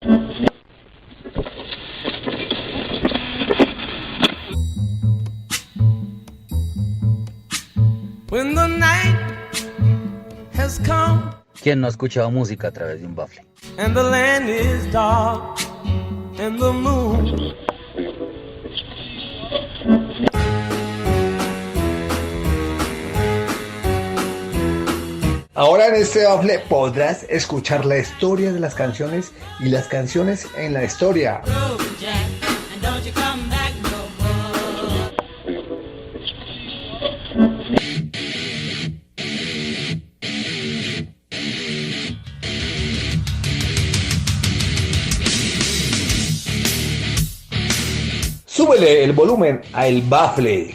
When the night has come ¿Quién no ha escuchado música a través de un bafle? and the land is dark and the moon Ahora en este bafle podrás escuchar la historia de las canciones y las canciones en la historia. Súbele el volumen a El Bafle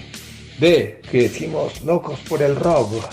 de que decimos locos por el rock.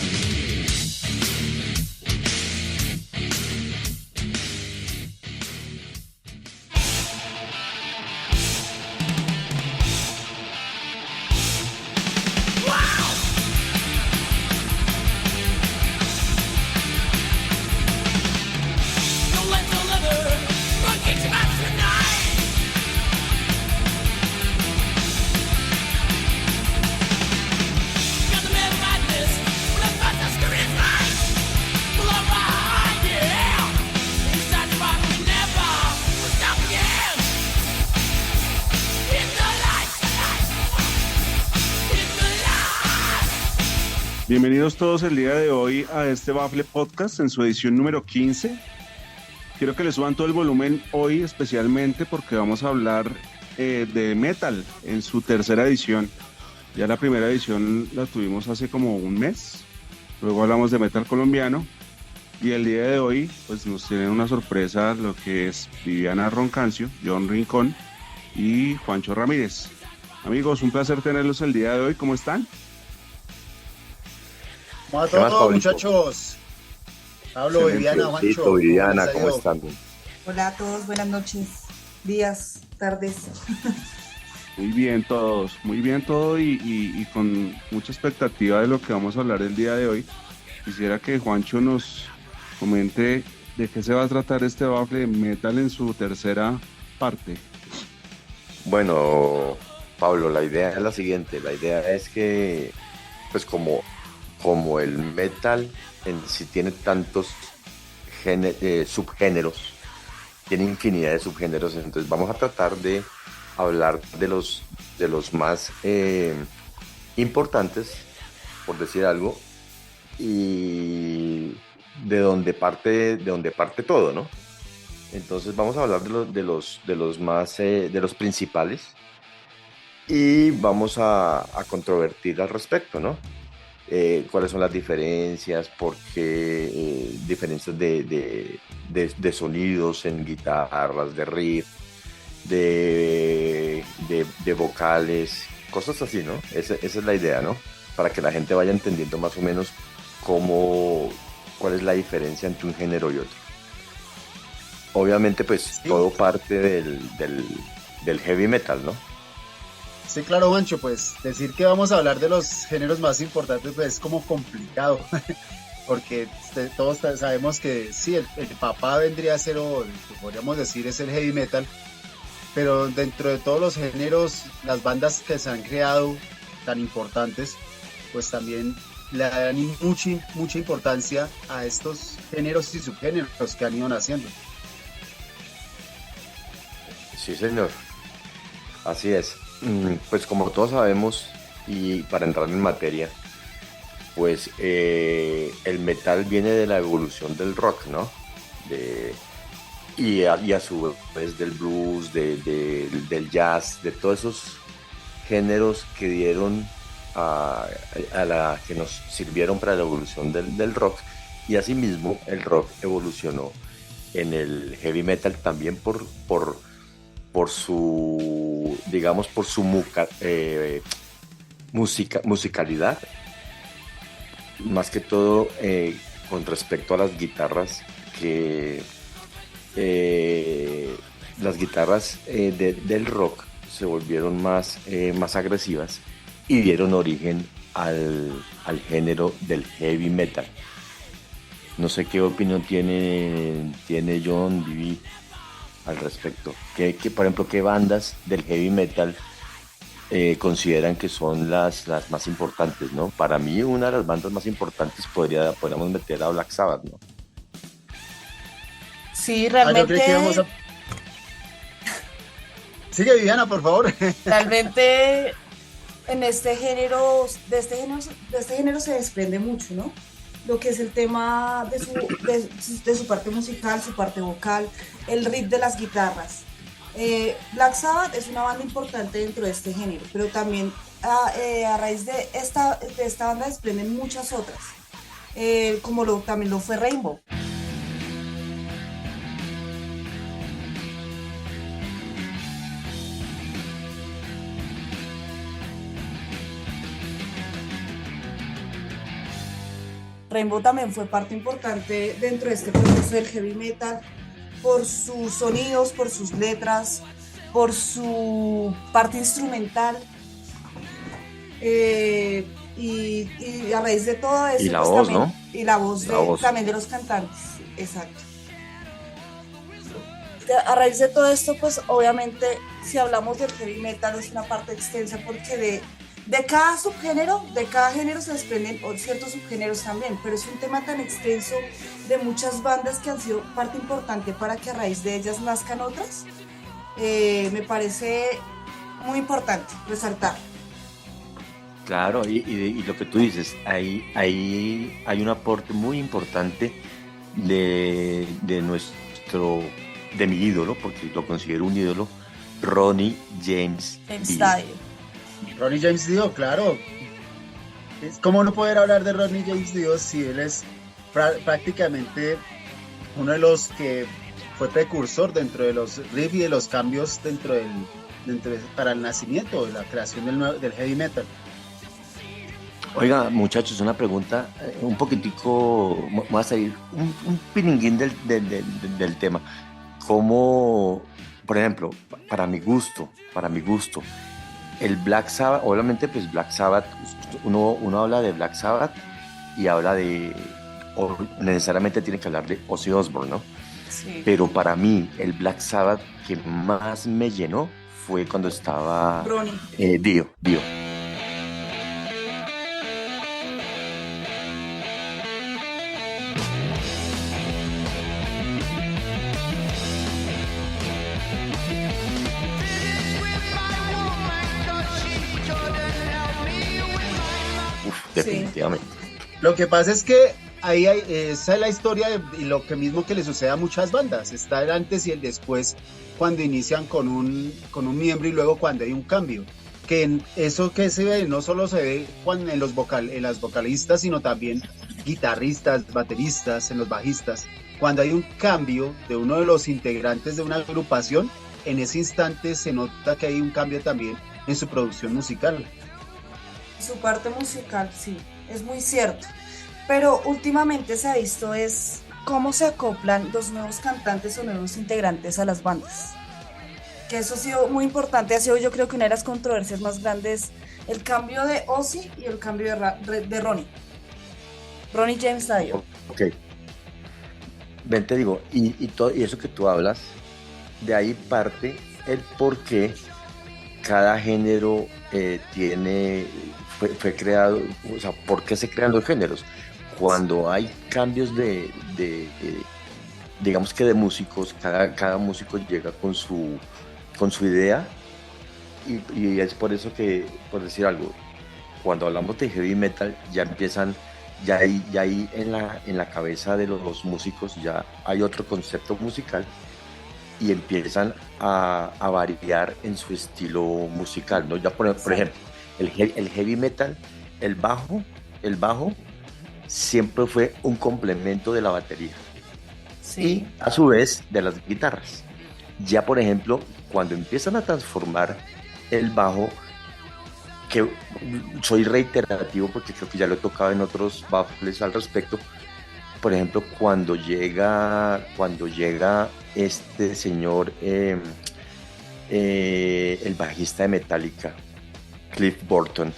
Bienvenidos todos el día de hoy a este Bafle Podcast en su edición número 15. Quiero que le suban todo el volumen hoy especialmente porque vamos a hablar de metal en su tercera edición. Ya la primera edición la tuvimos hace como un mes, luego hablamos de metal colombiano y el día de hoy pues nos tienen una sorpresa lo que es Viviana Roncancio, John Rincón y Juancho Ramírez. Amigos, un placer tenerlos el día de hoy, ¿cómo están? ¿Cómo va todo, muchachos? Pablo, Viviana, Juancho. Viviana, ¿cómo están? Hola a todos, buenas noches, días, tardes. Muy bien todo y con mucha expectativa de lo que vamos a hablar el día de hoy. Quisiera que Juancho nos comente de qué se va a tratar este bafle de metal en su tercera parte. Bueno, Pablo, la idea es la siguiente. La idea es que, pues como el metal en sí tiene tantos subgéneros, tiene infinidad de subgéneros, entonces vamos a tratar de hablar de los más importantes, por decir algo, y de donde parte todo, ¿no? Entonces vamos a hablar de los más de los principales y vamos a controvertir al respecto, ¿no? Cuáles son las diferencias, por qué diferencias de sonidos en guitarras, de riff, de vocales, cosas así, ¿no? Esa es la idea, ¿no? Para que la gente vaya entendiendo más o menos cuál es la diferencia entre un género y otro. Obviamente, pues, sí. Todo parte del heavy metal, ¿no? Sí, claro, Juancho, pues decir que vamos a hablar de los géneros más importantes pues es como complicado, porque todos sabemos que sí, el papá vendría a ser, o podríamos decir, es el heavy metal, pero dentro de todos los géneros, las bandas que se han creado tan importantes, pues también le dan mucha importancia a estos géneros y subgéneros que han ido naciendo. Sí, señor, así es. Pues como todos sabemos, y para entrar en materia, pues el metal viene de la evolución del rock, ¿no? Y a su vez del blues, del jazz, de todos esos géneros que dieron que nos sirvieron para la evolución del rock, y asimismo el rock evolucionó en el heavy metal también por su, digamos, por su musicalidad, más que todo con respecto a las guitarras, que las guitarras del rock se volvieron más agresivas y dieron origen al género del heavy metal. No sé qué opinión tiene John, Vivi. al respecto? Por ejemplo, qué bandas del heavy metal consideran que son las más importantes, ¿no? Para mí, una de las bandas más importantes podríamos meter a Black Sabbath, ¿no? Sí, Yo creí que íbamos a... Sigue, Viviana, por favor. realmente en este género, de este género se desprende mucho, ¿no? Lo que es el tema de su parte musical, su parte vocal, el riff de las guitarras. Black Sabbath es una banda importante dentro de este género, pero también a raíz de esta banda desprenden muchas otras, también lo fue Rainbow. Rainbow también fue parte importante dentro de este proceso del heavy metal por sus sonidos, por sus letras, por su parte instrumental. Y a raíz de todo eso, Y la pues, voz, también, ¿no? y la voz, La voz. también de los cantantes, exacto. A raíz de todo esto, pues obviamente, si hablamos del heavy metal es una parte extensa porque de cada subgénero, de cada género se desprenden ciertos subgéneros también, pero es un tema tan extenso de muchas bandas que han sido parte importante para que a raíz de ellas nazcan otras. Me parece muy importante resaltar. Claro, y lo que tú dices, hay un aporte muy importante de mi ídolo, porque lo considero un ídolo, Ronnie James Dio. Ronnie James Dio, claro. ¿Cómo no poder hablar de Ronnie James Dio si él es prácticamente uno de los que fue precursor dentro de los riffs y de los cambios para el nacimiento, la creación del heavy metal? Oiga, muchachos, una pregunta un poquitico, vamos a ir un piringuín del tema. ¿Cómo, por ejemplo, para mi gusto, el Black Sabbath, obviamente pues Black Sabbath, uno habla de Black Sabbath y habla o necesariamente tiene que hablar de Ozzy Osbourne, ¿no? Sí. Pero para mí el Black Sabbath que más me llenó fue cuando estaba Ronnie. Dio. Definitivamente. Lo que pasa es que esa es la historia y lo que mismo que le sucede a muchas bandas. Está el antes y el después cuando inician con un miembro y luego cuando hay un cambio. Eso que se ve no solo se ve en las vocalistas, sino también guitarristas, bateristas, en los bajistas. Cuando hay un cambio de uno de los integrantes de una agrupación, en ese instante se nota que hay un cambio también en su producción musical. Su parte musical, sí, es muy cierto. Pero últimamente se ha visto es cómo se acoplan los nuevos cantantes o nuevos integrantes a las bandas. Que eso ha sido muy importante, ha sido yo creo que una de las controversias más grandes, el cambio de Ozzy y el cambio de Ronnie James Dio. Ok. Ven, te digo, y eso que tú hablas, de ahí parte el por qué cada género fue creado, o sea, ¿por qué se crean los géneros? Cuando hay cambios digamos que de músicos, cada músico llega con su idea y es por eso que, por decir algo, cuando hablamos de heavy metal ya empiezan, ya hay en la cabeza de los músicos ya hay otro concepto musical y empiezan a variar en su estilo musical, ¿no? Ya por ejemplo, el heavy metal, el bajo siempre fue un complemento de la batería. Sí. Y a su vez de las guitarras. Ya por ejemplo, cuando empiezan a transformar el bajo, que soy reiterativo porque creo que ya lo he tocado en otros baffles al respecto, por ejemplo, cuando llega este señor, el bajista de Metallica, Cliff Burton,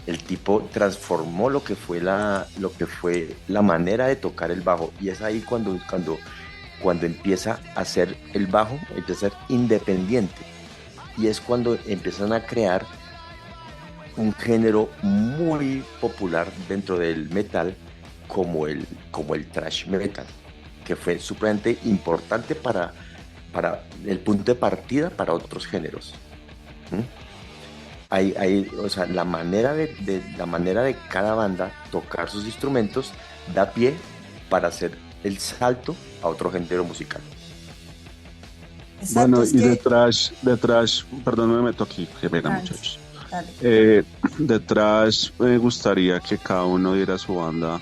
el tipo transformó lo que fue la manera de tocar el bajo, y es ahí cuando cuando empieza a ser el bajo, empieza a ser independiente. Y es cuando empiezan a crear un género muy popular dentro del metal como el thrash metal, que fue supremamente importante para el punto de partida para otros géneros. O sea, la manera de cada banda tocar sus instrumentos da pie para hacer el salto a otro género musical. Exacto, Bueno, es y que- de trash, perdón, me meto aquí, qué pena, Dale, muchachos. dale. De trash me gustaría que cada uno diera su banda,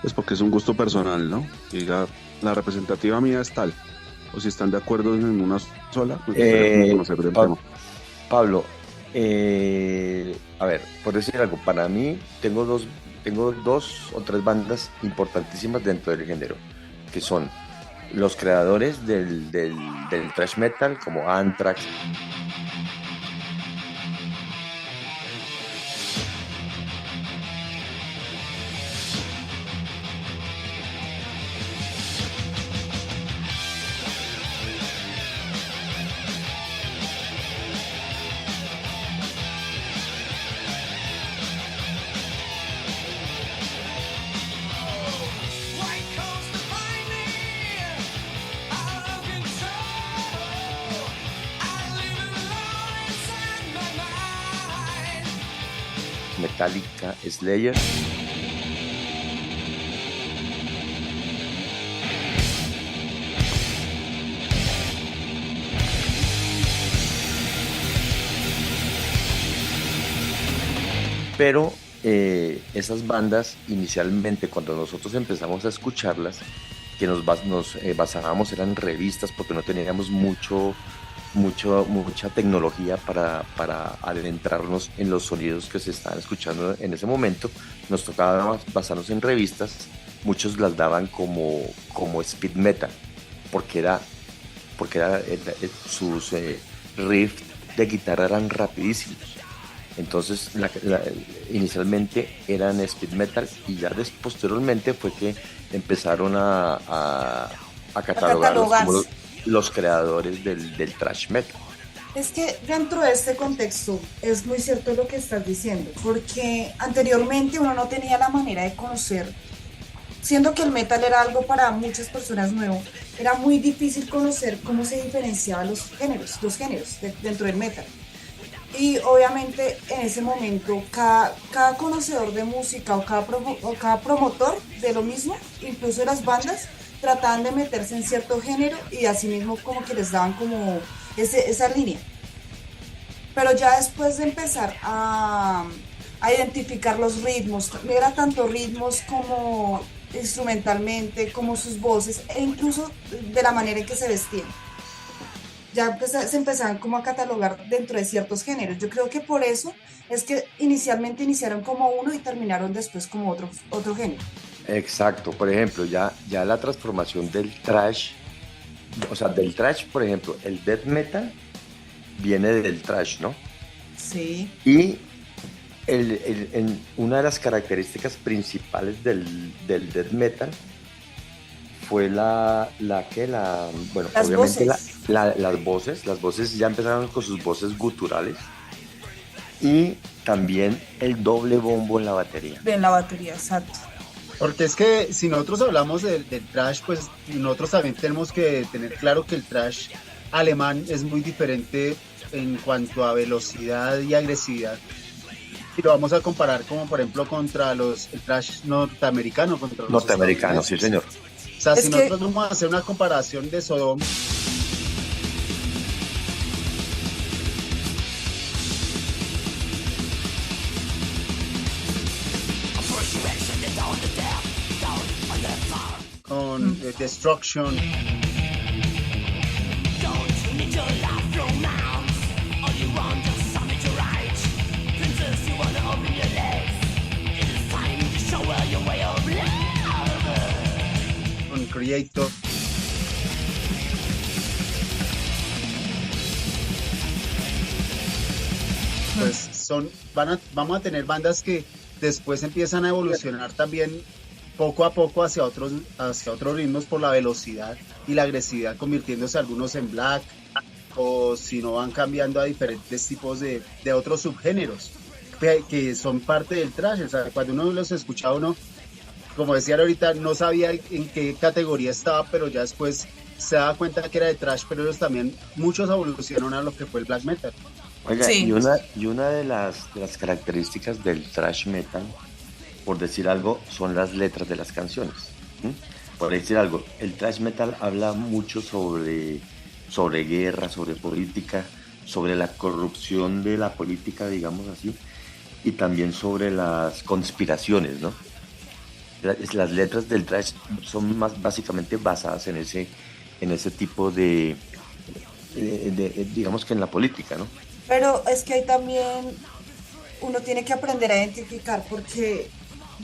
pues porque es un gusto personal, ¿no? Diga, la representativa mía es tal, o si están de acuerdo en una sola, me gustaría como conocer del tema. Pablo, a ver, por decir algo, para mí tengo dos o tres bandas importantísimas dentro del género, que son los creadores del thrash metal, como Anthrax, Metallica, Slayer. Pero esas bandas inicialmente, cuando nosotros empezamos a escucharlas, que nos basábamos eran revistas porque no teníamos mucha tecnología para adentrarnos en los sonidos que se estaban escuchando en ese momento. Nos tocaba basarnos en revistas. Muchos las daban como speed metal porque sus riffs de guitarra eran rapidísimos. Entonces inicialmente eran speed metal y ya posteriormente fue que empezaron a catalogarlos como los creadores del thrash metal. Es que dentro de este contexto es muy cierto lo que estás diciendo, porque anteriormente uno no tenía la manera de conocer, siendo que el metal era algo para muchas personas nuevo, era muy difícil conocer cómo se diferenciaban los géneros dentro del metal. Y obviamente en ese momento cada conocedor de música o cada promotor de lo mismo, incluso las bandas, trataban de meterse en cierto género y así mismo como que les daban como esa línea. Pero ya después de empezar a identificar los ritmos, era tanto ritmos como instrumentalmente, como sus voces e incluso de la manera en que se vestían. Ya se empezaban como a catalogar dentro de ciertos géneros. Yo creo que por eso es que inicialmente iniciaron como uno y terminaron después como otro género. Exacto, por ejemplo, ya la transformación del thrash, o sea, del thrash, por ejemplo, el death metal viene del thrash, ¿no? Sí. Y una de las características principales del death metal fue bueno, las obviamente voces. las voces ya empezaron con sus voces guturales y también el doble bombo en la batería. En la batería, exacto. Porque es que si nosotros hablamos del thrash, pues nosotros también tenemos que tener claro que el thrash alemán es muy diferente en cuanto a velocidad y agresividad. Y lo vamos a comparar como por ejemplo contra el thrash norteamericano. Norteamericano, sí señor. O sea, Es si que- nosotros vamos a hacer una comparación de Sodom, con Destruction, con Creator. Pues vamos a tener bandas que después empiezan a evolucionar también poco a poco hacia otros ritmos por la velocidad y la agresividad, convirtiéndose algunos en black, o si no van cambiando a diferentes tipos de otros subgéneros que son parte del thrash. O sea, cuando uno los escuchaba, uno, como decía ahorita, no sabía en qué categoría estaba, pero ya después se daba cuenta que era de thrash, pero ellos también, muchos evolucionaron a lo que fue el black metal. Oiga, Sí. y una de las características del thrash metal, por decir algo, son las letras de las canciones. ¿M? Por decir algo, el thrash metal habla mucho sobre guerra, sobre política, sobre la corrupción de la política, digamos así, y también sobre las conspiraciones, ¿no? Las letras del thrash son más básicamente basadas en ese tipo digamos que en la política, ¿no? Pero es que ahí también uno tiene que aprender a identificar porque,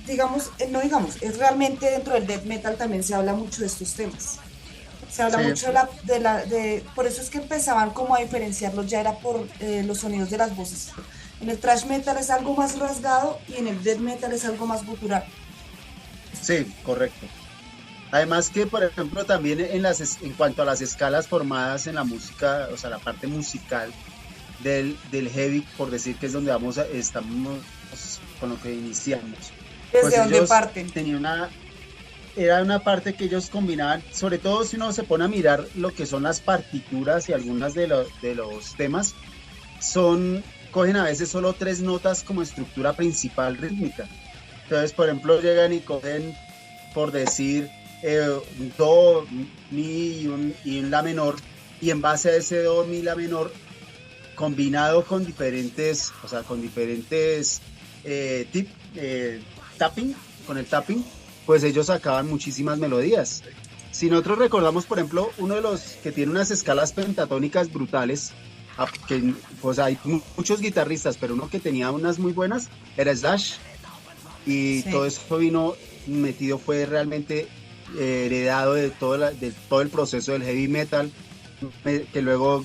es realmente dentro del death metal también se habla mucho de estos temas. Se habla Sí. mucho por eso es que empezaban como a diferenciarlos, ya era por los sonidos de las voces. En el thrash metal es algo más rasgado y en el death metal es algo más gutural. Sí, correcto. Además que, por ejemplo, también en cuanto a las escalas formadas en la música, o sea, la parte musical del heavy, por decir que es donde estamos con lo que iniciamos. ¿Desde Pues dónde ellos parten? Era una parte que ellos combinaban, sobre todo si uno se pone a mirar lo que son las partituras y algunas de los temas, cogen a veces solo 3 notas como estructura principal rítmica. Entonces, por ejemplo, llegan y cogen, por decir, un do, mi y un la menor, y en base a ese do, mi, la menor, combinado con diferentes tapping, con el tapping, pues ellos sacaban muchísimas melodías. Si nosotros recordamos, por ejemplo, uno de los que tiene unas escalas pentatónicas brutales, que pues hay muchos guitarristas, pero uno que tenía unas muy buenas era Slash, y Sí. todo eso fue realmente heredado de todo el proceso del heavy metal, que luego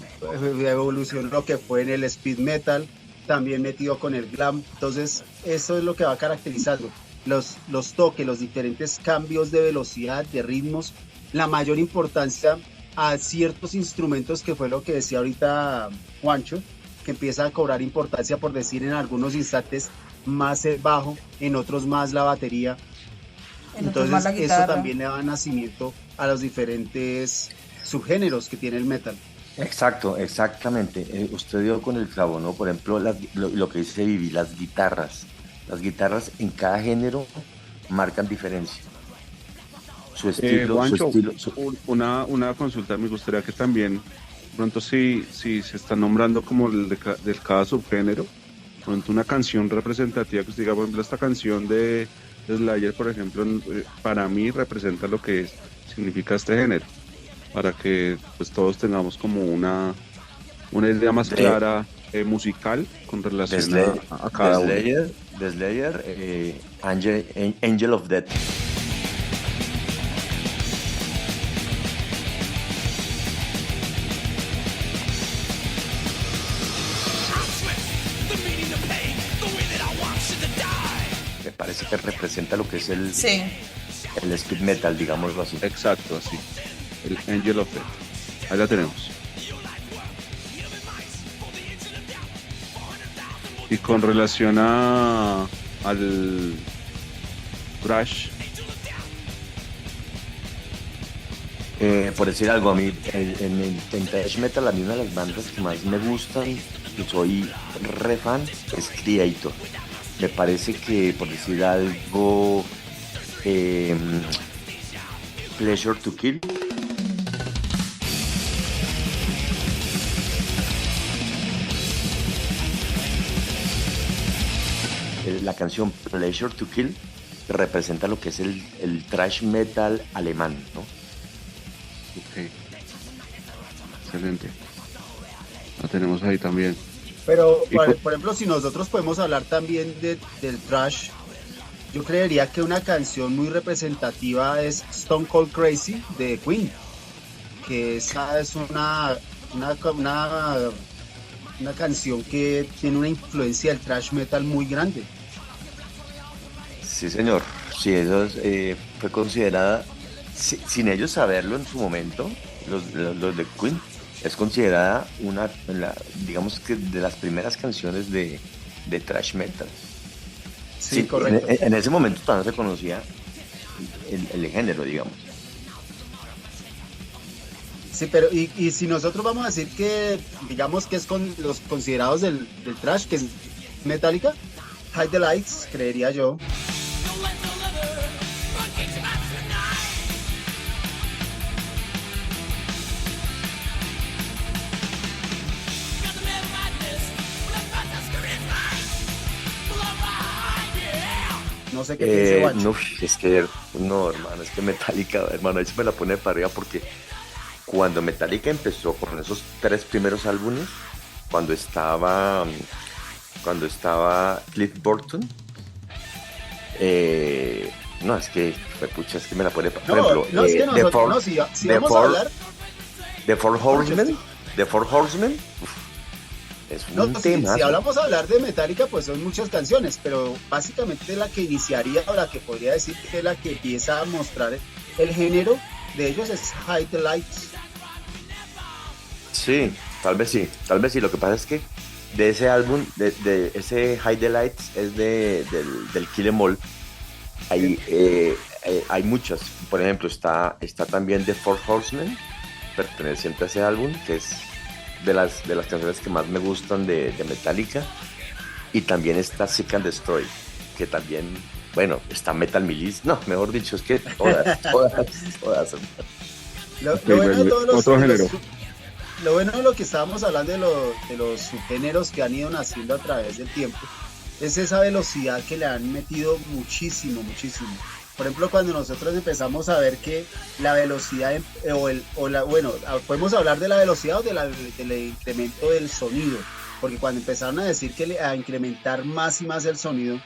evolucionó lo que fue en el speed metal, también metido con el glam. Entonces eso es lo que va caracterizando los toques, los diferentes cambios de velocidad, de ritmos, la mayor importancia a ciertos instrumentos, que fue lo que decía ahorita Juancho, que empieza a cobrar importancia, por decir, en algunos instantes más el bajo, en otros más la batería. En otros más Entonces la eso guitarra. también le da nacimiento a los diferentes subgéneros que tiene el metal. Exacto, exactamente. Usted dio con el clavo, ¿no? Por ejemplo, lo que dice Vivi, las guitarras. Las guitarras en cada género marcan diferencia. Su estilo, Juancho, su- una consulta, me gustaría que también, pronto si se está nombrando como del cada subgénero, pronto una canción representativa que usted diga, por ejemplo, esta canción de Slayer, por ejemplo, para mí representa lo que significa este género, para que pues todos tengamos como una idea más De- clara musical con relación Desle- a cada uno. de Slayer, Angel of Death. Me parece que representa lo que es Sí. el speed metal, digámoslo así. Exacto, así. El Angel of Death. Ahí la tenemos. Y con relación al thrash, Por decir algo, a mí en thrash metal, a mí una de las bandas que más me gustan, que soy re fan, es Creator. Me parece que, por decir algo, Pleasure to Kill, la canción Pleasure to Kill representa lo que es el thrash metal alemán, ¿no? ok. Excelente. La tenemos ahí también. Pero, Y por ejemplo, si nosotros podemos hablar también del thrash, yo creería que una canción muy representativa es Stone Cold Crazy de Queen, que esa es una canción que tiene una influencia del thrash metal muy grande. Sí, señor. Sí, eso fue considerada, sin ellos saberlo en su momento, los de Queen, es considerada digamos que de las primeras canciones de thrash metal. Sí, correcto. En ese momento todavía no se conocía el género, digamos. Sí, pero y si nosotros vamos a decir que, digamos que es con los considerados del thrash, que es Metallica, Hide the Lights, creería yo. No sé qué piensa Juancho. No, es que, no, hermano, es que Metallica, hermano, ahí se me la pone para arriba porque cuando Metallica empezó con esos 3 primeros álbumes, cuando estaba Cliff Burton, no, es que, pucha, es que me la pone para, por ejemplo, no, es que nosotros, no, si vamos a hablar... The Four Horsemen, uf, es un tema. Si hablamos a hablar de Metallica, pues son muchas canciones, pero básicamente la que iniciaría, o la que podría decir que es la que empieza a mostrar el género de ellos es Hide the Lights. Sí, tal vez sí. Lo que pasa es que de ese álbum, de ese Hide the Lights, es del Kill 'Em All. Hay muchas. Por ejemplo, está también The Four Horsemen, perteneciente a ese álbum, que es de las canciones que más me gustan de Metallica. Y también está Seek and Destroy, que también, bueno, está Metal Militia. No, mejor dicho, es que todas. Lo bueno de todos otro género. Lo bueno de lo que estábamos hablando de los subgéneros que han ido naciendo a través del tiempo es esa velocidad que le han metido muchísimo. Por ejemplo, cuando nosotros empezamos a ver que la velocidad, podemos hablar de la velocidad o del incremento del sonido, porque cuando empezaron a decir a incrementar más y más el sonido,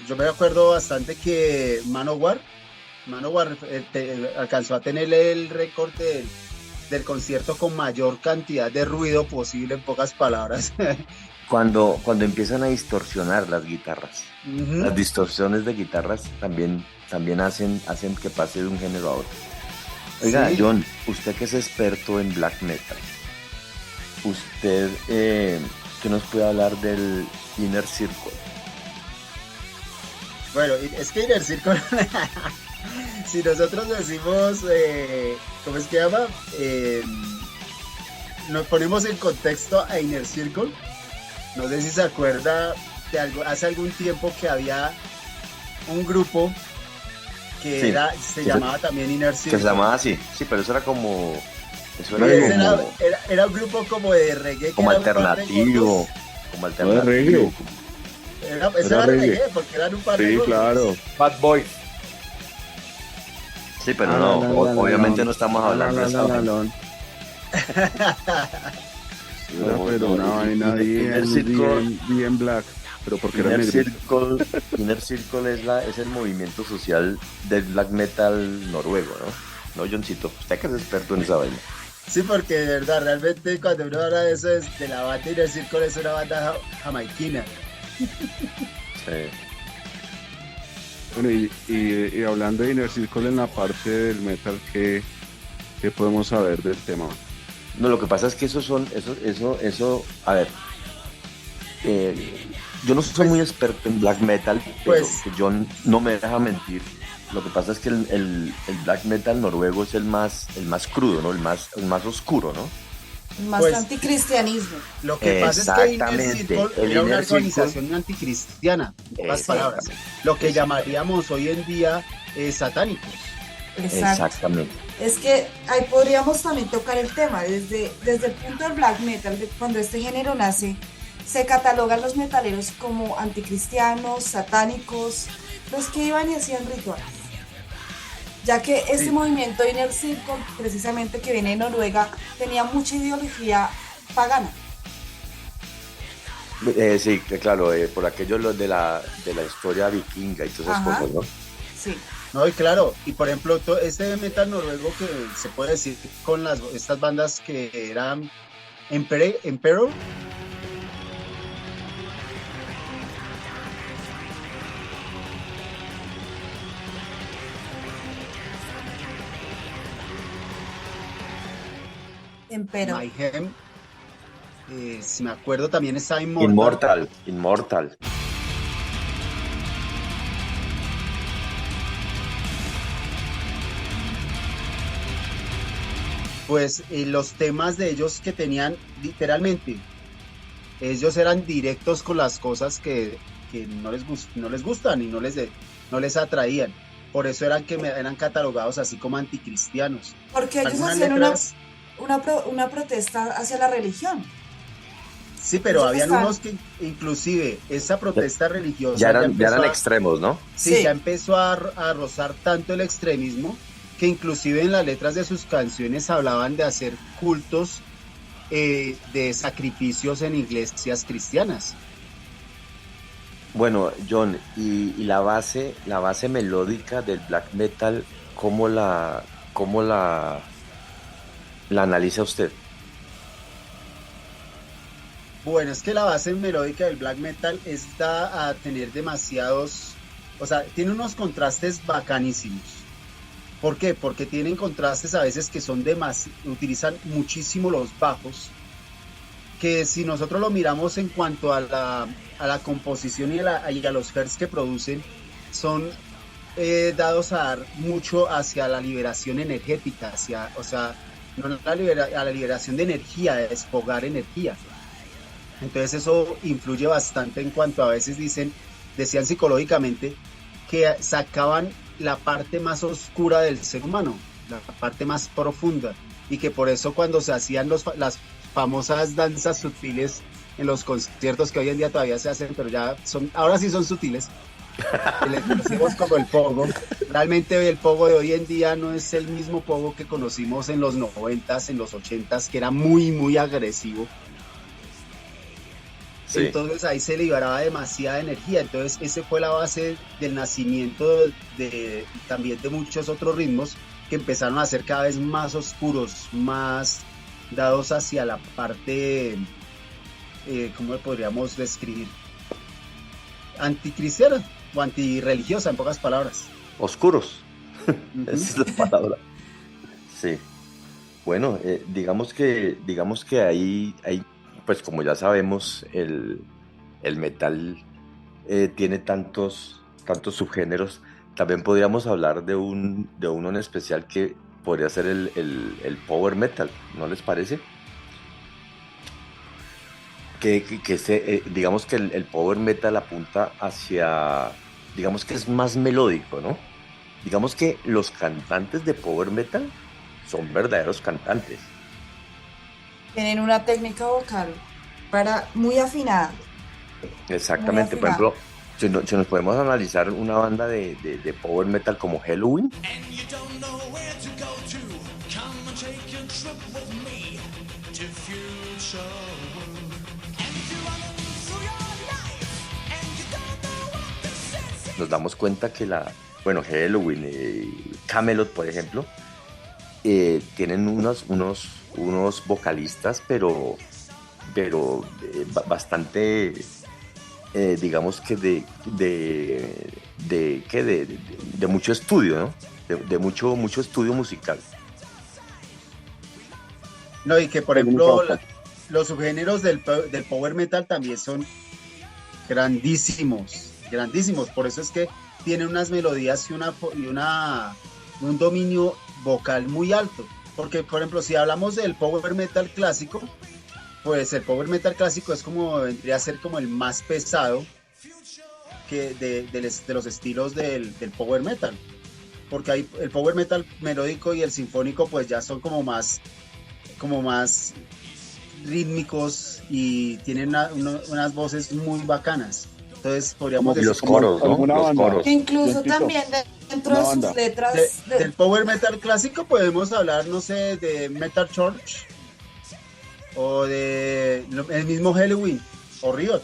yo me acuerdo bastante que Manowar alcanzó a tener el récord del concierto con mayor cantidad de ruido posible, en pocas palabras. Cuando empiezan a distorsionar las guitarras. Uh-huh. Las distorsiones de guitarras también hacen que pase de un género a otro. Oiga, sí. John, usted que es experto en black metal, usted ¿qué nos puede hablar del Inner Circle? Bueno, es que Inner Circle si nosotros decimos ¿cómo es que llama? Nos ponemos en contexto a Inner Circle. No sé si se acuerda de hace algún tiempo que había un grupo que se llamaba también Inner Circle. Que se llamaba así, sí, pero eso era como... Era un grupo como de reggae. Como alternativo. Como alternativo. Eso era reggae, porque eran un par de grupos. Sí, claro. Bad Boys. Sí, pero obviamente no estamos hablando de eso. Pero una vaina bien black, pero porque era negro. Inner Circle es el movimiento social del black metal noruego, ¿no? No, Johncito, usted que es experto en esa vaina. Sí, porque de verdad, realmente cuando uno habla de eso, es de la banda Inner Circle, es una banda jamaiquina. Sí. Bueno, y hablando de Inner Circle en la parte del metal, ¿qué podemos saber del tema? No, lo que pasa es que eso, a ver, yo no soy muy experto en black metal, pero John no me deja mentir. Lo que pasa es que el black metal noruego es el más crudo, ¿no? El más oscuro, ¿no? Más anticristianismo. Lo que pasa es que Inner Circle era una organización anticristiana, en pocas palabras. Lo que llamaríamos hoy en día satánicos. Exactamente. Es que ahí podríamos también tocar el tema, desde el punto del black metal, cuando este género nace, se catalogan los metaleros como anticristianos, satánicos, los que iban y hacían rituales. Ya que este movimiento Inner Circle, precisamente que viene de Noruega, tenía mucha ideología pagana. Sí, claro, por aquello de la historia vikinga y todas esas cosas, ¿no? Sí. No, y claro, y por ejemplo, este metal noruego que se puede decir con estas bandas que eran Emperor. Empero. Mayhem, si me acuerdo también está Immortal. Immortal. Pues los temas de ellos que tenían literalmente, ellos eran directos con las cosas que no les gustan y no les atraían. Por eso eran catalogados así como anticristianos. Porque ellos Algunas hacían letras- una protesta hacia la religión. Sí, pero ellos habían están- unos que inclusive esa protesta religiosa Ya eran empezó a- extremos, ¿no? Sí, Sí. ya empezó a rozar tanto el extremismo que inclusive en las letras de sus canciones hablaban de hacer cultos de sacrificios en iglesias cristianas. Bueno, John, y la base melódica del black metal, ¿cómo la analiza usted? Bueno, es que la base melódica del black metal está a tener demasiados, o sea, tiene unos contrastes bacanísimos. ¿Por qué? Porque tienen contrastes a veces que son utilizan muchísimo los bajos, que si nosotros lo miramos en cuanto a la composición y a los hertz que producen, son dados a dar mucho hacia la liberación energética, o sea, no a la liberación de energía, de desfogar energía. Entonces eso influye bastante en cuanto a veces decían psicológicamente que sacaban la parte más oscura del ser humano, la parte más profunda, y que por eso cuando se hacían las famosas danzas sutiles en los conciertos que hoy en día todavía se hacen, pero ahora sí son sutiles, que les conocimos como el pogo. Realmente el pogo de hoy en día no es el mismo pogo que conocimos en los 90s, en los 80s, que era muy, muy agresivo. Sí. Entonces ahí se liberaba demasiada energía. Entonces esa fue la base del nacimiento también de muchos otros ritmos que empezaron a ser cada vez más oscuros, más dados hacia la parte, ¿cómo lo podríamos describir? Anticristiana o antirreligiosa, en pocas palabras. Oscuros. Ujú. Esa es la palabra. Sí. Bueno, digamos que ahí, pues como ya sabemos, el metal tiene tantos subgéneros. También podríamos hablar de uno en especial que podría ser el power metal, ¿no les parece? Digamos que el power metal apunta hacia, digamos que es más melódico, ¿no? Digamos que los cantantes de power metal son verdaderos cantantes. Tienen una técnica vocal muy afinada. Exactamente, Muy por afinado. ejemplo, si nos podemos analizar una banda de power metal como Halloween, nos damos cuenta que Halloween, Camelot, por ejemplo, tienen unos vocalistas, pero bastante, digamos que de mucho estudio, ¿no? De mucho estudio musical. No, y que por ejemplo los subgéneros del power metal también son grandísimos, grandísimos. Por eso es que tienen unas melodías y un dominio vocal muy alto. Porque, por ejemplo, si hablamos del power metal clásico, pues el power metal clásico vendría a ser como el más pesado de los estilos del power metal. Porque hay el power metal melódico y el sinfónico pues ya son como más rítmicos y tienen unas voces muy bacanas. Entonces podríamos Y decir los coros, ¿no? alguna Los banda. coros. Que incluso Johncito, también dentro una de sus banda. letras. del power metal clásico podemos hablar, no sé, de Metal Church o el mismo Halloween o Riot.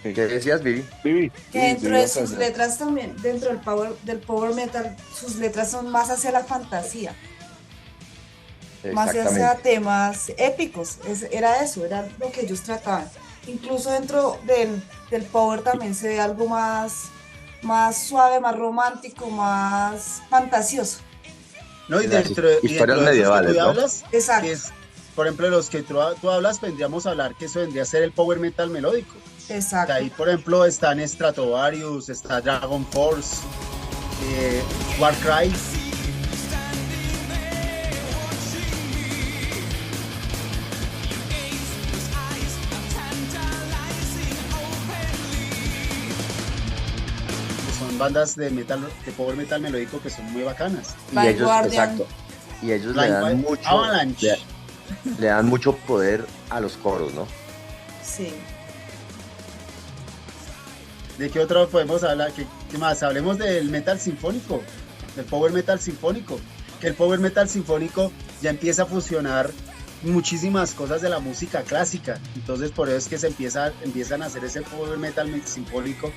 ¿Qué decías, Vivi? Vivi, Que Vivi, dentro Vivi, de vas a sus hacer. letras también, dentro del power metal, sus letras son más hacia la fantasía, más hacia Exactamente. temas épicos. Era lo que ellos trataban. Incluso dentro del power también se ve algo más suave, más romántico, más fantasioso. No, y Las dentro, y historias dentro de esos que medievales, tú ¿no? hablas, Exacto. que es, por ejemplo, de los que tú hablas, vendríamos a hablar que eso vendría a ser el power metal melódico. Exacto. Ahí, por ejemplo, están Stratovarius, está Dragon Force, Warcry. Que son bandas de metal, de power metal melódico que son muy bacanas. Y Blind ellos, Guardian. exacto. Y ellos Blind Avalanche. le dan mucho poder a los coros, ¿no? Sí. ¿De qué otro podemos hablar? ¿Qué más? Hablemos del metal sinfónico, del power metal sinfónico. Que el power metal sinfónico ya empieza a fusionar muchísimas cosas de la música clásica. Entonces por eso es que empiezan a hacer ese power metal sinfónico.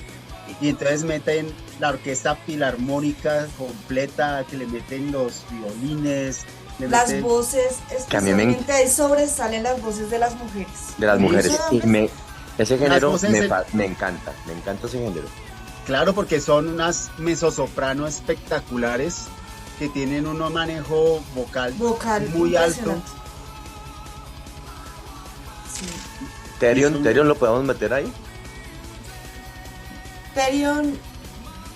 Y entonces meten la orquesta filarmónica completa, que le meten los violines, Las voces, Que a mí me especialmente ahí sobresalen las voces de las mujeres. De las mujeres. Eso- Y ese género voces me encanta ese género. Claro, porque son unas mezzosoprano espectaculares que tienen un manejo vocal muy alto. impresionante. Sí. Therion lo podemos meter ahí. Therion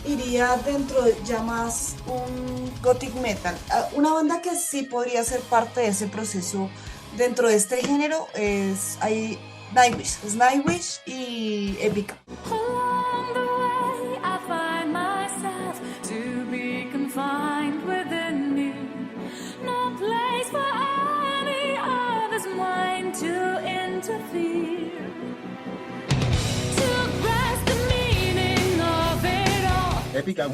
iría dentro de ya más un gothic metal. Una banda que sí podría ser parte de ese proceso dentro de este género es Nightwish y Epica. Along the way, I find myself to be confined within you. No place for any other's mind to interfere. To grasp the meaning of it all. Épica,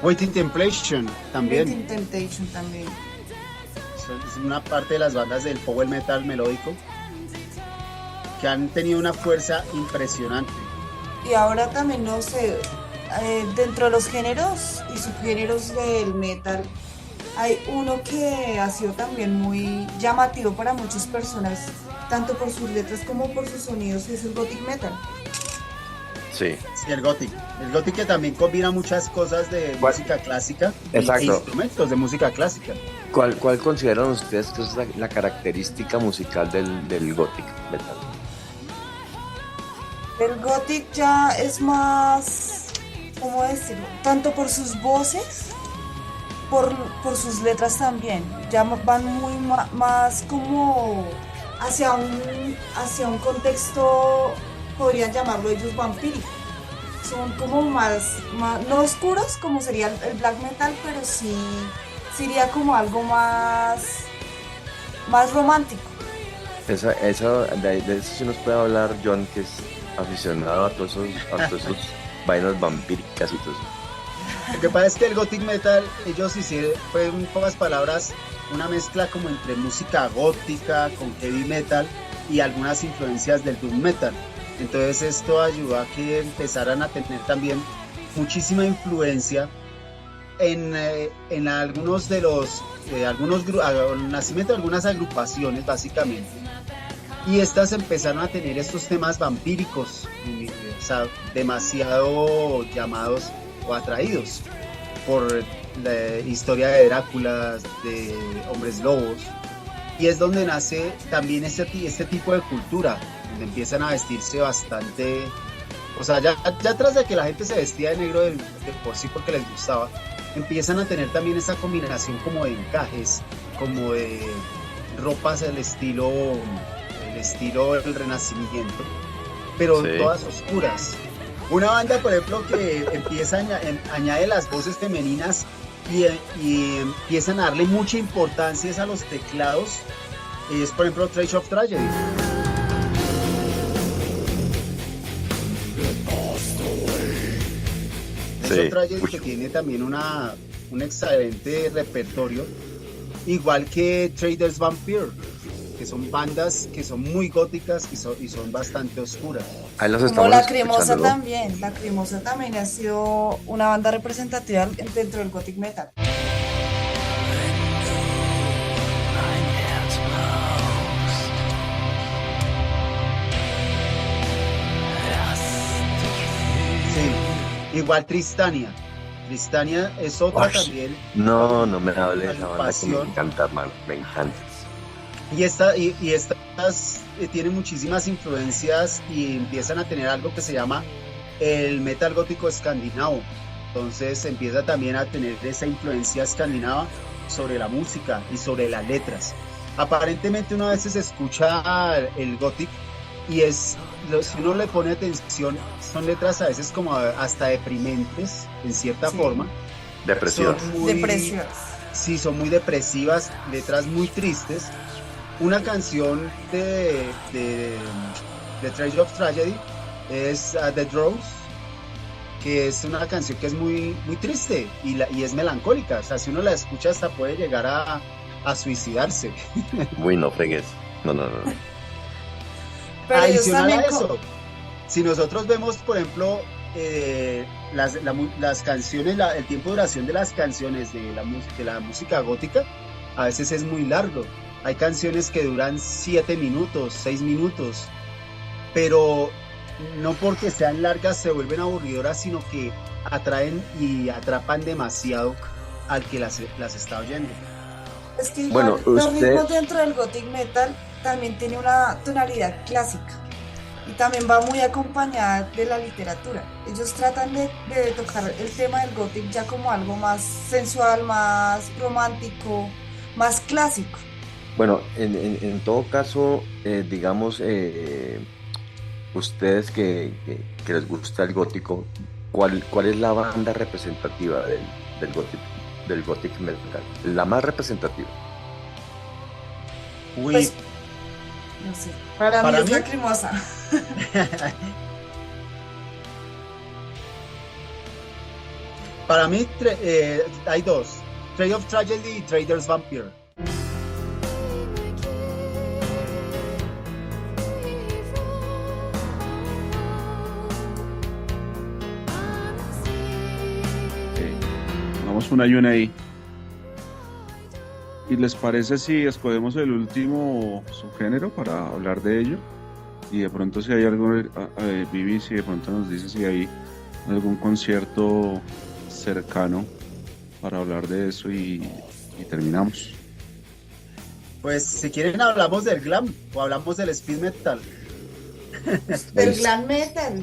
Waiting Temptation también. Waiting Temptation también. Es una parte de las bandas del power metal melódico que han tenido una fuerza impresionante. Y ahora también, no sé, dentro de los géneros y subgéneros del metal, hay uno que ha sido también muy llamativo para muchas personas, tanto por sus letras como por sus sonidos, que es el gothic metal. Sí. Sí, el gothic. El gothic que también combina muchas cosas de música clásica Exacto. e instrumentos de música clásica. ¿Cuál consideran ustedes que es la característica musical del gothic metal? El gothic ya es más, ¿cómo decirlo? Tanto por sus voces, por sus letras también. Ya van muy más como hacia un contexto, podrían llamarlo ellos vampírico. Son como más no oscuros como sería el black metal, pero sí sería como algo más romántico. De eso sí nos puede hablar John, que es aficionado a todos esos vainas vampíricas y todo eso. Lo que pasa es que el gothic metal, ellos hicieron, fue en pocas palabras, una mezcla como entre música gótica con heavy metal y algunas influencias del doom metal. Entonces esto ayudó a que empezaran a tener también muchísima influencia en algunos de los el nacimiento de algunas agrupaciones básicamente. Y estas empezaron a tener estos temas vampíricos, o sea, demasiado llamados o atraídos por la historia de Drácula, de hombres lobos. Y es donde nace también este tipo de cultura, donde empiezan a vestirse bastante, o sea, ya tras de que la gente se vestía de negro de por sí porque les gustaba, empiezan a tener también esa combinación como de encajes, como de ropas del estilo del Renacimiento, pero Sí. todas oscuras. Una banda, por ejemplo, que empieza añade las voces femeninas y empiezan a darle mucha importancia a los teclados, es por ejemplo Trace of Tragedy. Trace of Tragedy, que tiene también un excelente repertorio, igual que Traders Vampire, que son bandas que son muy góticas y son bastante oscuras. Ahí los Como estamos Lacrimosa escuchando, ¿no? también. Lacrimosa también ha sido una banda representativa dentro del gothic metal. Sí, igual Tristania. Tristania es otra Uy, también. no me hables de esa banda que me Pasión. encanta, hermano, me encanta. Y estas tienen muchísimas influencias y empiezan a tener algo que se llama el metal gótico escandinavo. Entonces empieza también a tener esa influencia escandinava sobre la música y sobre las letras. Aparentemente uno a veces escucha el gothic y si uno le pone atención, son letras a veces como hasta deprimentes, en cierta Sí. forma. Depresivas. Son muy- Depresivas. Sí, son muy depresivas, letras muy tristes. Una canción de Trade of Tragedy es The Rose, que es una canción que es muy, muy triste y es melancólica. O sea, si uno la escucha hasta puede llegar a suicidarse. Uy, no fregues. No. Pero ellos Adicional también a eso, si nosotros vemos, por ejemplo, las canciones, el tiempo de duración de las canciones de la música gótica, a veces es muy largo. Hay canciones que duran 7 minutos, 6 minutos, pero no porque sean largas se vuelven aburridoras, sino que atraen y atrapan demasiado al que las está oyendo. es que Bueno, igual, los usted- ritmos dentro del gothic metal también tiene una tonalidad clásica y también va muy acompañada de la literatura. Ellos tratan de tocar el tema del gothic ya como algo más sensual, más romántico, más clásico. Bueno, en todo caso, digamos, ustedes que les gusta el gótico, ¿cuál es la banda representativa del gothic metal? La más representativa. Uy, Pues, no sé, para mí ¿Para es mí? Lacrimosa. para mí hay dos, Trade of Tragedy y Trader's Vampire. Vamos una y una ahí. ¿Y les parece si escogemos el último subgénero para hablar de ello? Y de pronto si hay algo, Vivi, si de pronto nos dice si hay algún concierto cercano para hablar de eso y terminamos. Pues si quieren hablamos del glam o hablamos del speed metal. Del glam metal.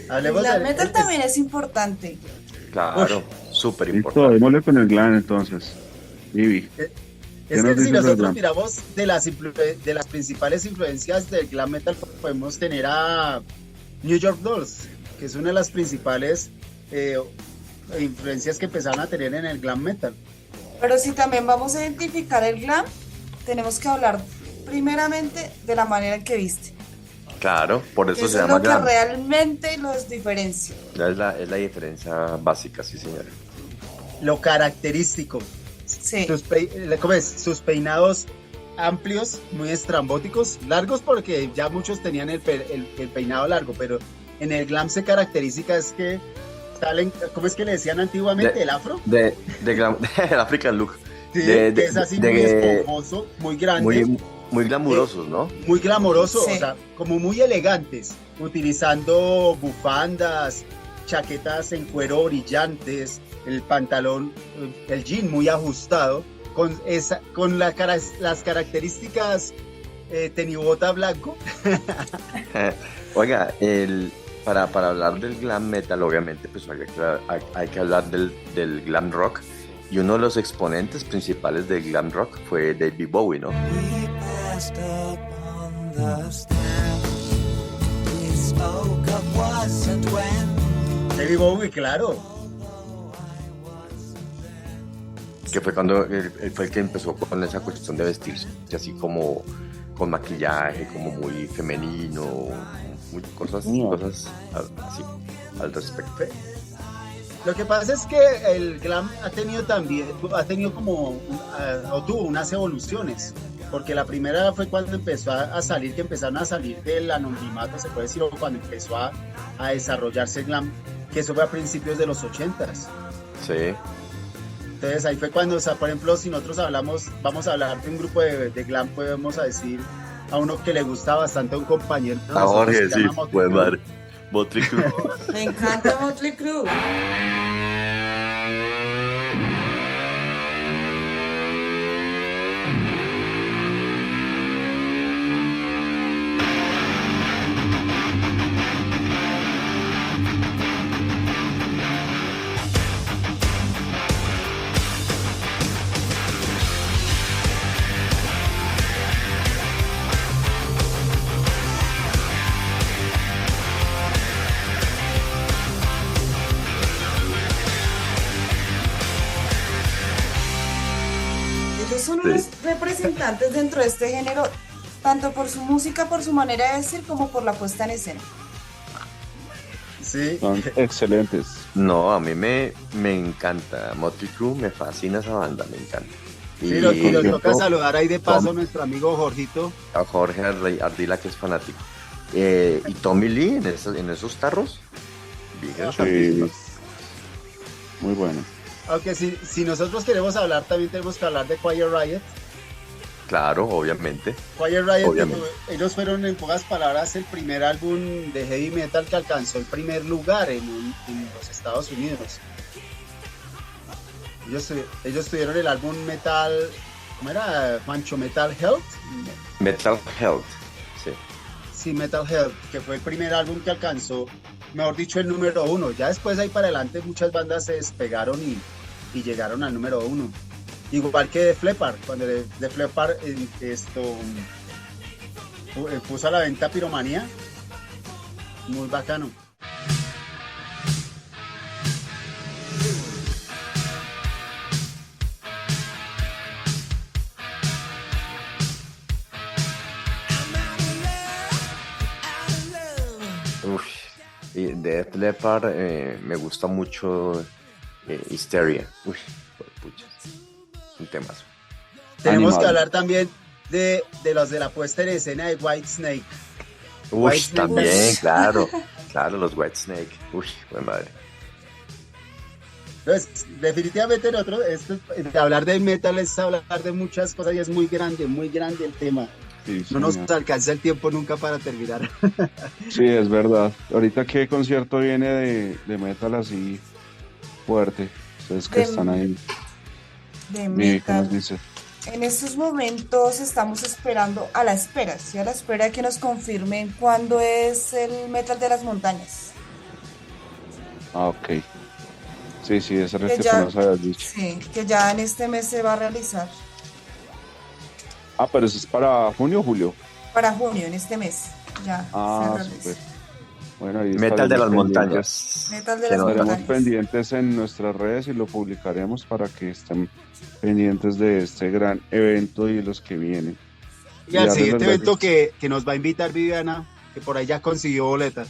El Hablemos glam del metal también es importante. Claro, súper Listo, importante. démosle con el glam entonces. Vivi. Es ¿Qué nos que si dices del nosotros glam? miramos de las principales influencias del glam metal, podemos tener a New York Dolls, que es una de las principales influencias que empezaron a tener en el glam metal. Pero si también vamos a identificar el glam, tenemos que hablar primeramente de la manera en que viste. Claro, por Que eso eso se es llama lo que glam. realmente los diferencia. Es la diferencia básica, sí, señora. Lo característico, Sí. ¿cómo es? Sus peinados amplios, muy estrambóticos, largos porque ya muchos tenían el peinado largo, pero en el glam se caracteriza es que salen, ¿cómo es que le decían antiguamente? ¿El afro? De glam, el African look. Sí, De- que es así de- muy esponjoso, muy grande, Muy glamurosos, ¿no? muy glamoroso, Sí. o sea, como muy elegantes, utilizando bufandas, chaquetas en cuero brillantes, el pantalón, el jean muy ajustado, con las características tenibota blanco. Oiga, para hablar del glam metal, obviamente, pues hay que hablar del glam rock. Y uno de los exponentes principales del glam rock fue David Bowie, ¿no? We passed upon the steps. We spoke of was and when. David Bowie, claro. Que fue cuando él fue el que empezó con esa cuestión de vestirse, así como con maquillaje, como muy femenino, cosas así al respecto. Lo que pasa es que el glam ha tenido como, o tuvo unas evoluciones, porque la primera fue cuando empezó a salir, que empezaron a salir del anonimato, se puede decir, o cuando empezó a desarrollarse el glam, que eso fue a principios de los 80s. Sí. Entonces ahí fue cuando, o sea, por ejemplo, si nosotros vamos a hablar de un grupo de glam, podemos decir a uno que le gusta bastante a un compañero. ¿no? Ahora Se sí, llama Motley pues Crue. madre. Motley Crue. Me encanta Motley Crue. representantes dentro de este género, tanto por su música, por su manera de decir, como por la puesta en escena. Sí, Son excelentes. No, a mí me encanta. Motley Crue, me fascina esa banda, me encanta. sí, y nos toca Tom- saludar ahí de paso a Tom- nuestro amigo Jorgito. a Jorge Ardila, que es fanático. Y Tommy Lee en esos tarros. Bien, Sí. Muy bueno. Aunque si nosotros queremos hablar, también tenemos que hablar de Quiet Riot. claro, obviamente. Quiet Riot, Obviamente. ellos fueron en pocas palabras el primer álbum de heavy metal que alcanzó el primer lugar en los Estados Unidos. Ellos tuvieron el álbum metal, ¿cómo era? Juancho, Metal Health. Metal Health. Sí. Sí, Metal Health, que fue el primer álbum que alcanzó, mejor dicho, el número 1. Ya después ahí para adelante muchas bandas se despegaron y llegaron al número 1. Igual que Def Leppard, cuando Def Leppard puso a la venta Piromanía, muy bacano. Uf. Y de Def Leppard me gusta mucho Hysteria. Uy, pucha. Un temazo. Tenemos Animal. que hablar también de los de la puesta en escena de Whitesnake. Uy, Whitesnake. también, claro. Claro, los Whitesnake. Uy, buen madre. Entonces, definitivamente hablar de metal es hablar de muchas cosas y es muy grande el tema. Sí, No nos señor. alcanza el tiempo nunca para terminar. Sí, es verdad. Ahorita, ¿qué concierto viene de metal así fuerte? Ustedes que De- están ahí. De Mire, ¿qué nos metal. dice? En estos momentos estamos esperando, a la espera de que nos confirmen cuándo es el Metal de las Montañas. Ah, ok. Sí, ese Que resto ya- que nos habías dicho. Sí, que ya en este mes se va a realizar. Ah, pero eso es para junio o julio. Para junio, en este mes. Ya Ah, se realiza. súper. Bueno, ahí Metal de las estaremos montañas. Metal de Que las no- Estaremos montañas. pendientes en nuestras redes y lo publicaremos para que estén pendientes de este gran evento y los que vienen. Y al darles siguiente las evento que nos va a invitar Viviana, que por ahí ya consiguió boleta.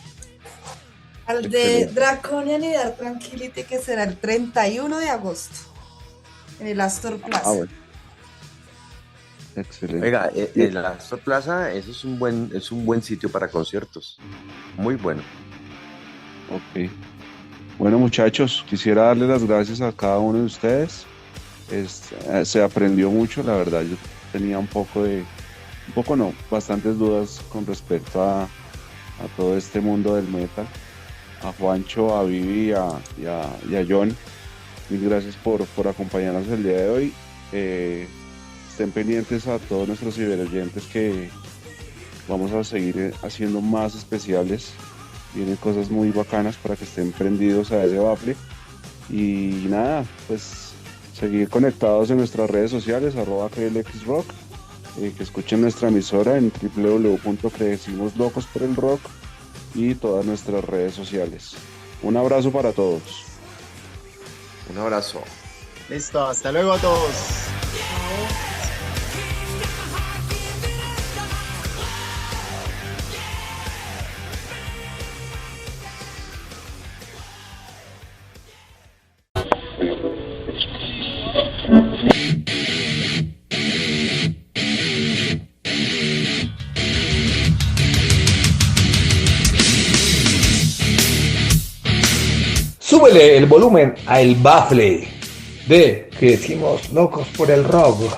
Al de Draconian y Dark Tranquility, que será el 31 de agosto. En el Astor Plaza. Ah, bueno. Excelente. Oiga, el Astor Plaza, eso es un buen sitio para conciertos. Muy bueno. Ok. Bueno, muchachos, quisiera darles las gracias a cada uno de ustedes. Se aprendió mucho, la verdad. Yo tenía bastantes dudas con respecto a todo este mundo del metal. A Juancho, a Vivi y a John. Mil gracias por acompañarnos el día de hoy. Estén pendientes a todos nuestros ciberoyentes que vamos a seguir haciendo más especiales. Vienen cosas muy bacanas para que estén prendidos a ese bafle. Y nada, pues seguir conectados en nuestras redes sociales, @KLXRock, que escuchen nuestra emisora en www.crecimoslocos por el rock y todas nuestras redes sociales. Un abrazo para todos. Un abrazo. Listo, hasta luego a todos. Súbele el volumen a El Bafle de Que decimos locos por el rock.